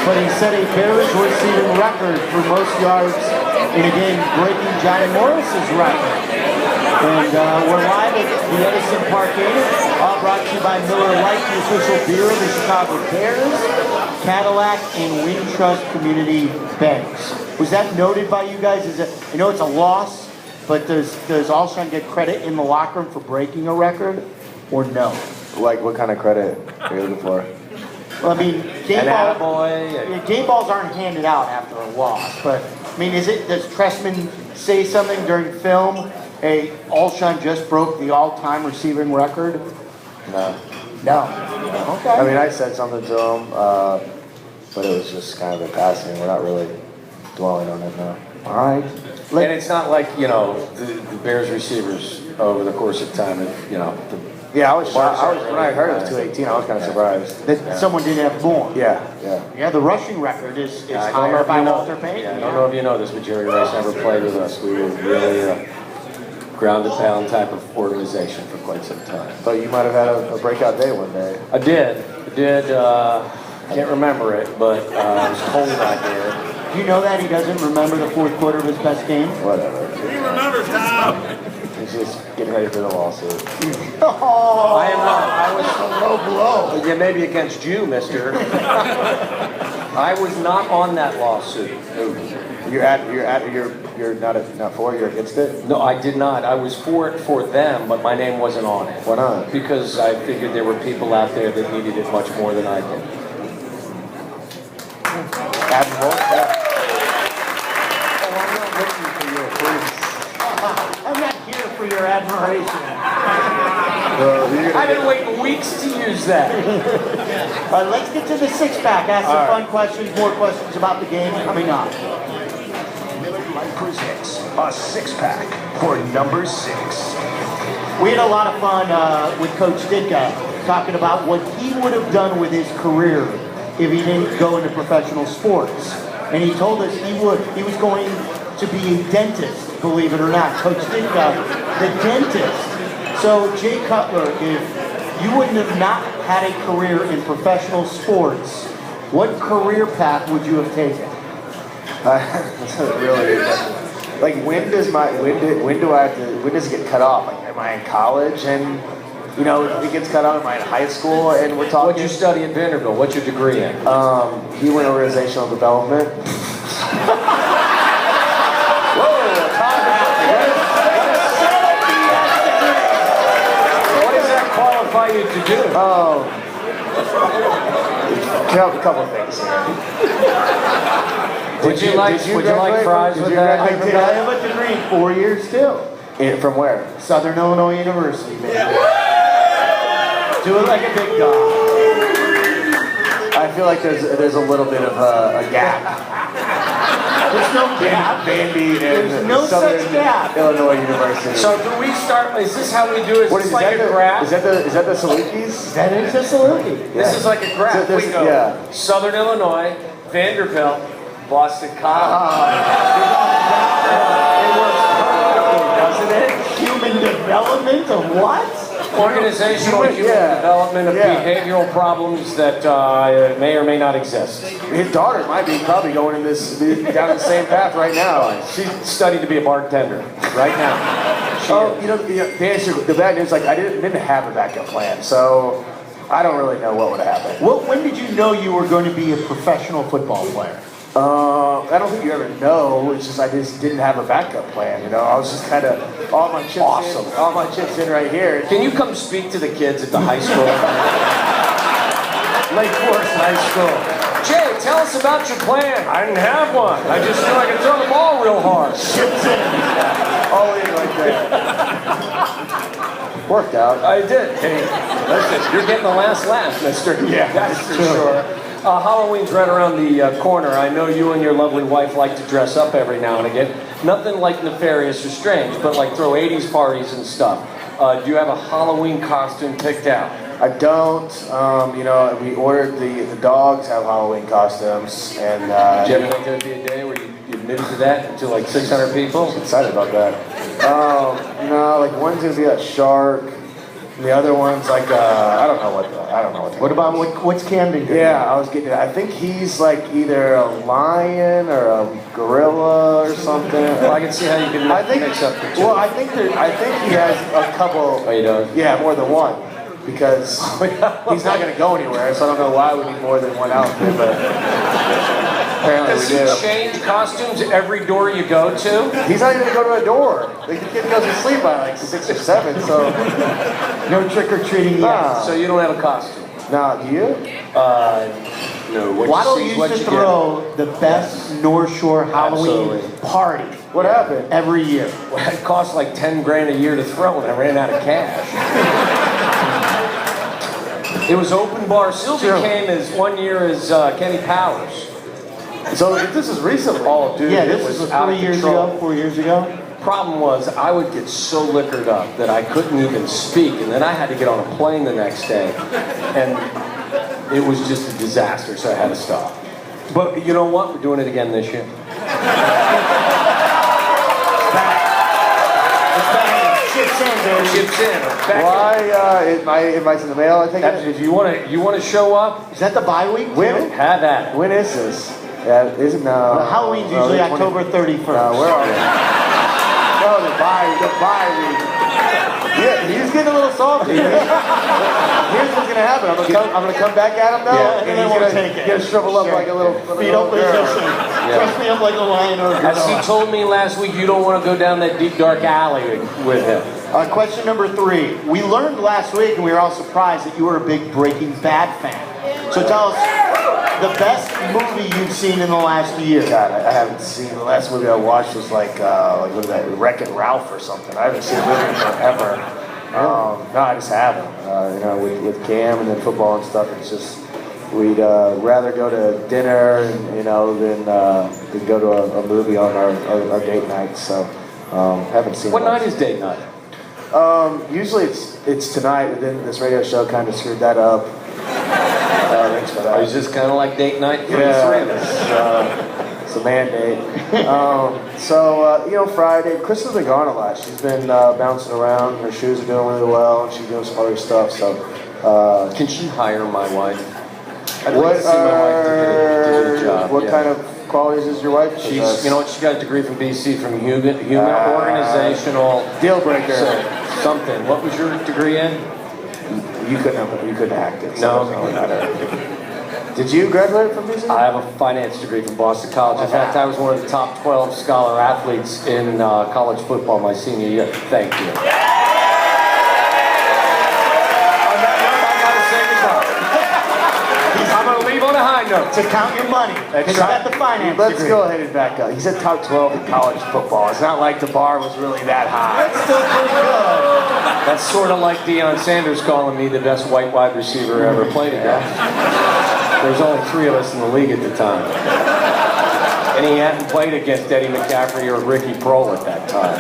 but he set a Bears receiving record for most yards in a game, breaking Johnny Morris's record. And we're live at the Edison Parkade, all brought to you by Miller Lite, the official beer of the Chicago Bears, Cadillac, and Wintrust Community Banks. Was that noted by you guys? I know it's a loss, but does Alshon get credit in the locker room for breaking a record, or no? Like, what kind of credit are you looking for? Well, I mean, game balls aren't handed out after a loss, but I mean, does Trestman say something during film? Hey, Alshon just broke the all-time receiving record? No. No. Okay. I mean, I said something to him, but it was just kind of a passing. We're not really dwelling on it now. All right. And it's not like, the Bears receivers over the course of time, Yeah, I was when I heard it was 218, I was kind of surprised. That someone didn't have more. Yeah. The rushing record is higher by Walter Payton. Yeah, I don't know if you know this, but Jerry Rice never played with us. We were really ground-and-pound type of organization for quite some time. But you might have had a breakout day one day. I did. Can't remember it, but it was cold out there. Do you know that he doesn't remember the fourth quarter of his best game? Whatever. He remembers, Tom. He's just getting ready for the lawsuit. Oh, I am not. I was a low blow. Yeah, maybe against you, mister. I was not on that lawsuit. You're not for it, you're against it? No, I did not. I was for it for them, but my name wasn't on it. Why not? Because I figured there were people out there that needed it much more than I did. Admiral? Yeah. I'm not here for your admiration. I've been waiting weeks to use that. All right, let's get to the six-pack. Ask some fun questions, more questions about the game coming up. Miller Lite presents a six-pack for number 6. We had a lot of fun with Coach Ditka talking about what he would have done with his career if he didn't go into professional sports. And he told us he was going to be a dentist, believe it or not. Coach Ditka, the dentist. So, Jay Cutler, if you wouldn't have not had a career in professional sports, what career path would you have taken? That's a really good question. Like, when does it get cut off? Like, am I in college and, it gets cut off? Am I in high school and we're talking? What'd you study at Vanderbilt? What's your degree in? Human organizational development. What does that qualify you to do? A couple of things here. Would you like fries with that? I did. I have a degree in 4 years too. From where? Southern Illinois University, man. Do it like a big dog. I feel like there's a little bit of a gap. There's no gap. Vandy and There's no Southern such gap. Illinois University. So do we start? Is this how we do it? What Is is this like that? a graph? Is that the Salukis? That is a salute. This is like a graph. So We go yeah. Southern Illinois, Vanderbilt, Boston College. It works perfectly, doesn't it? Human development of what? Organizational human development of behavioral problems that may or may not exist. His daughter might be probably going down the same path right now. She's studying to be a bartender right now. The bad news, like I didn't have a backup plan, so I don't really know what would have happened. When did you know you were going to be a professional football player? I don't think you ever know. It's just I just didn't have a backup plan. I was just kind of all my chips in right here. Can you come speak to the kids at the high school? Lake Forest High School. Jay, tell us about your plan. I didn't have one. I just knew I could throw the ball real hard. Chips in. All in right there. Worked out. I did. Hey, listen, you're getting the last laugh, mister. Yeah, that's for sure. Halloween's right around the corner. I know you and your lovely wife like to dress up every now and again. Nothing like nefarious or strange, but like throw 80s parties and stuff. Do you have a Halloween costume picked out? I don't. We ordered the dogs have Halloween costumes, and did you ever think there'd be a day where you admitted to that to like 600 people? I'm excited about that. Like one's gonna be a shark. And the other one's like I don't know what. What about what's Camden doing? Yeah, I was getting it. I think he's like either a lion or a gorilla or something. Well, I can see how you can mix up the two. Well, I think he has a couple. Oh, he does? Yeah, more than one. Because he's not going to go anywhere, so I don't know why we need more than one outfit, but apparently Does we he do. change costumes every door you go to? He's not even going to go to a door. The kid goes to sleep by like 6 or 7, so No trick-or-treating yet. So you don't have a costume? nah, do you? No. What Waddle see, used what to you throw the best North Shore Halloween Absolutely. party What happened? every year. get? Well, it cost like 10 grand a year to throw, and I ran out of cash. It was open bar. Sylvie came as 1 year as Kenny Powers. So this is recently. Oh, dude, Yeah, it this was was out 3 of years control. ago, 4 years ago. Problem was, I would get so liquored up that I couldn't even speak, and then I had to get on a plane the next day, and it was just a disaster, so I had to stop. But you know what? We're doing it again this year. Chips in, baby. Chips in. Back Why invites in the mail? I think. If you want to show up, Is that the bye week? When? have at it. When is this? Yeah, isn't Halloween's usually the 20 October 31st. No, where are we? No, the bye week. Yeah, he's getting a little salty. Here's what's gonna happen. I'm gonna come back at him now, Yeah, and then he's we'll gonna, take it. gonna shrivel up Sure. like a little Feet up girl. position. Dress me up like a lion or a As he gorilla. told me last week, you don't want to go down that deep dark alley with him. Question number 3. We learned last week, and we were all surprised, that you were a big Breaking Bad fan. So tell us the best movie you've seen in the last year. God, I haven't seen the last movie I watched was like what was that, Wreck-It Ralph or something. I haven't seen a movie in forever. No, I just haven't. You know, with Cam and then football and stuff, it's just we'd rather go to dinner and than go to a movie on our date nights. So haven't seen. What much. night is date night? Usually it's tonight, but then this radio show kind of screwed that up. Thanks for that. Is this kind of like date night for the Yeah, three of us? it's a mandate. Friday. Crystal's been gone a lot. She's been bouncing around. Her shoes are doing really well, and she's doing some other stuff. So, Can she hire my wife? I'd like what to see my wife to do the job. what yeah. kind of qualities is your wife? She's, you know what? She got a degree from BC from human organizational Deal breaker. something. What was your degree in? You couldn't act it. No. Did you graduate from BC? I have a finance degree from Boston College. In fact, I was one of the top 12 scholar athletes in college football my senior year. Thank you. I'm going to leave on a high note. To count your money. Because you got the finance Let's degree. go ahead and back up. He said top 12 in college football. It's not like the bar was really that high. That's still pretty good. That's sort of like Deion Sanders calling me the best white wide receiver ever played against. There's only 3 of us in the league at the time. And he hadn't played against Eddie McCaffrey or Ricky Prohl at that time.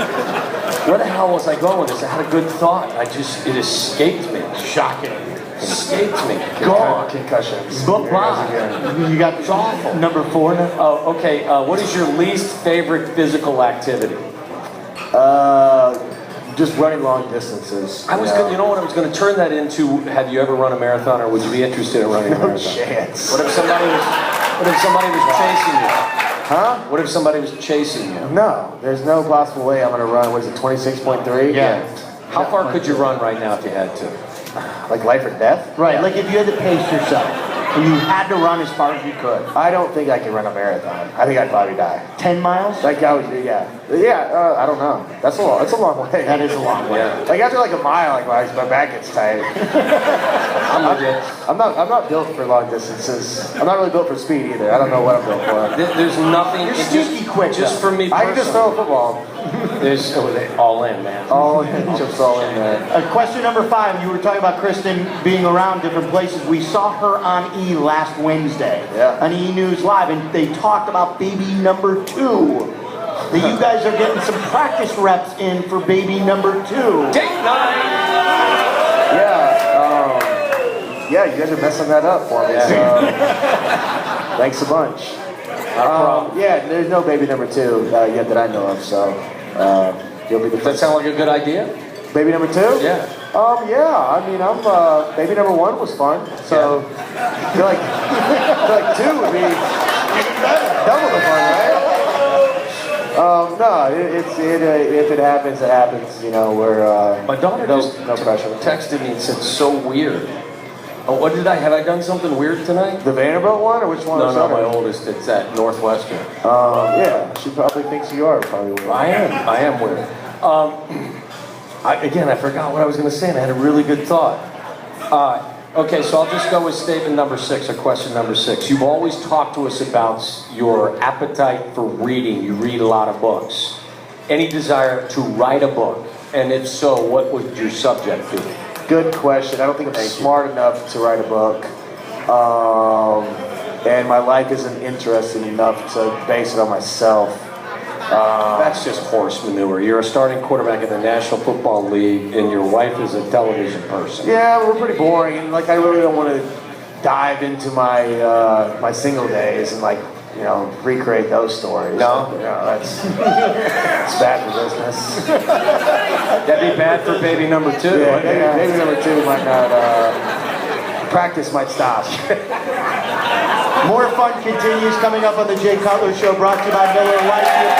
Where the hell was I going with this? I had a good thought. It escaped me. Shocking. Escaped me. Gone. Concussions. Bye-bye. You got number 4 now? Oh, okay. What is your least favorite physical activity? Just running long distances. I was gonna, you know what? I was going to turn that into. Have you ever run a marathon, or would you be interested in running a No marathon? chance. What if somebody was chasing you? Huh? What if somebody was chasing you? No, there's no possible way I'm going to run. What is it, 26.3? Yeah. How far could you run right now if you had to? Like life or death? Right, like if you had to pace yourself, and you had to run as far as you could. I don't think I can run a marathon. I think I'd probably die. 10 miles? Like I would, yeah. I don't know. That's a long way. That is a long way. Yeah. Like after like a mile, like my back gets tight. I'm with you. I'm not built for long distances. I'm not really built for speed either. I don't know what I'm built for. There's nothing. You're it sneaky quick, Just though. for me I can just throw a football. There's all in, man. All chips all in there. Question number 5, you were talking about Kristen being around different places. We saw her on E last Wednesday, Yeah. on E! News Live, and they talked about baby number 2. That you guys are getting some practice reps in for baby number 2. Date night. Yeah, you guys are messing that up for me. So, thanks a bunch. Not a problem. Yeah, there's no baby number 2 yet that I know of. So you'll be the Does that first. sound like a good idea? Baby number 2? Yeah. Yeah. I mean, baby number 1 was fun. So I feel like 2 would be double the fun, right? No, if it happens, it happens. You know, we're My daughter no just pressure. texted me and said, "So weird." Oh, what did I? Have I done something weird tonight? The Vanderbilt one, or which one? No, my oldest. It's at Northwestern. Yeah, she probably thinks you are probably weird. I am weird. Again, I forgot what I was going to say, and I had a really good thought. Okay, so I'll just go with statement number 6, or question number 6. You've always talked to us about your appetite for reading. You read a lot of books. Any desire to write a book? And if so, what would your subject be? Good question. I don't think I'm smart enough to write a book. And my life isn't interesting enough to base it on myself. That's just horse manure. You're a starting quarterback in the National Football League, and your wife is a television person. Yeah, we're pretty boring, and like I really don't want to dive into my my single days and recreate those stories. No? That's it's bad for business. That'd be bad for baby number 2. Yeah, baby number 2 might not. Practice might stop. More fun continues coming up on the Jay Cutler Show, brought to you by Miller Lite.